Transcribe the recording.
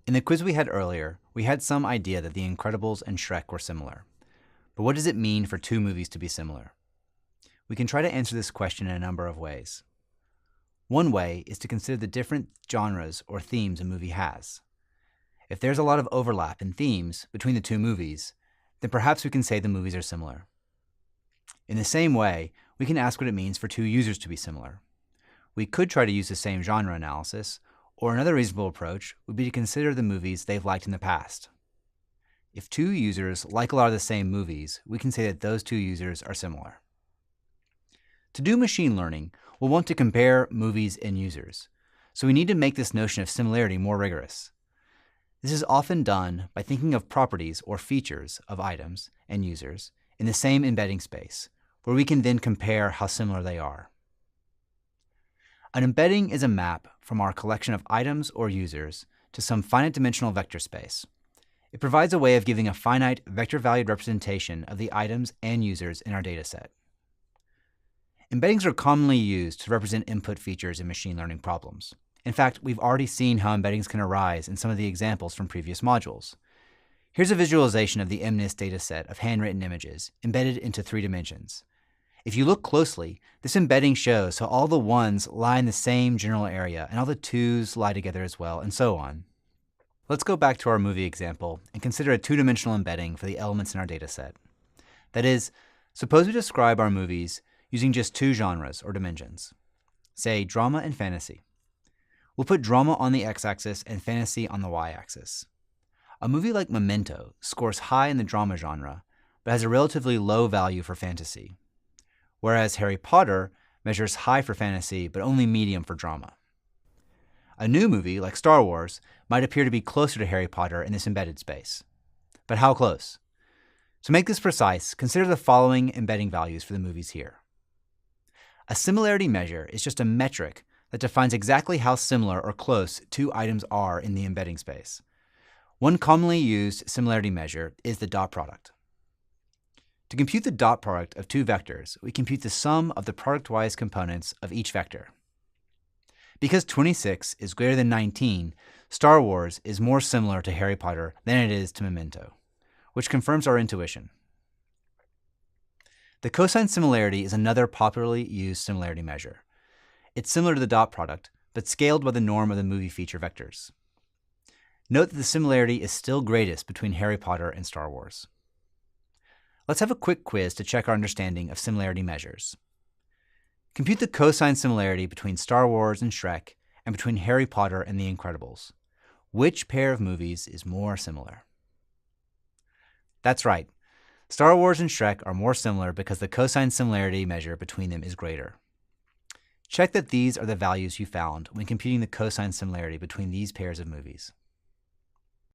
In the quiz we had earlier, we had some idea that The Incredibles and Shrek were similar. But what does it mean for two movies to be similar? We can try to answer this question in a number of ways. One way is to consider the different genres or themes a movie has. If there's a lot of overlap in themes between the two movies, then perhaps we can say the movies are similar. In the same way, we can ask what it means for two users to be similar. We could try to use the same genre analysis, or another reasonable approach would be to consider the movies they've liked in the past. If two users like a lot of the same movies, we can say that those two users are similar. To do machine learning, we'll want to compare movies and users, so we need to make this notion of similarity more rigorous. This is often done by thinking of properties or features of items and users in the same embedding space, where we can then compare how similar they are. An embedding is a map from our collection of items or users to some finite dimensional vector space. It provides a way of giving a finite vector-valued representation of the items and users in our dataset. Embeddings are commonly used to represent input features in machine learning problems. In fact, we've already seen how embeddings can arise in some of the examples from previous modules. Here's a visualization of the MNIST dataset of handwritten images embedded into 3 dimensions. If you look closely, this embedding shows how all the 1s lie in the same general area and all the 2s lie together as well, and so on. Let's go back to our movie example and consider a 2-dimensional embedding for the elements in our dataset. That is, suppose we describe our movies using just 2 genres or dimensions, say drama and fantasy. We'll put drama on the x-axis and fantasy on the y-axis. A movie like Memento scores high in the drama genre, but has a relatively low value for fantasy, whereas Harry Potter measures high for fantasy but only medium for drama. A new movie like Star Wars might appear to be closer to Harry Potter in this embedded space. But how close? To make this precise, consider the following embedding values for the movies here. A similarity measure is just a metric that defines exactly how similar or close 2 items are in the embedding space. One commonly used similarity measure is the dot product. To compute the dot product of 2 vectors, we compute the sum of the product-wise components of each vector. Because 26 is greater than 19, Star Wars is more similar to Harry Potter than it is to Memento, which confirms our intuition. The cosine similarity is another popularly used similarity measure. It's similar to the dot product, but scaled by the norm of the movie feature vectors. Note that the similarity is still greatest between Harry Potter and Star Wars. Let's have a quick quiz to check our understanding of similarity measures. Compute the cosine similarity between Star Wars and Shrek and between Harry Potter and The Incredibles. Which pair of movies is more similar? That's right. Star Wars and Shrek are more similar because the cosine similarity measure between them is greater. Check that these are the values you found when computing the cosine similarity between these pairs of movies.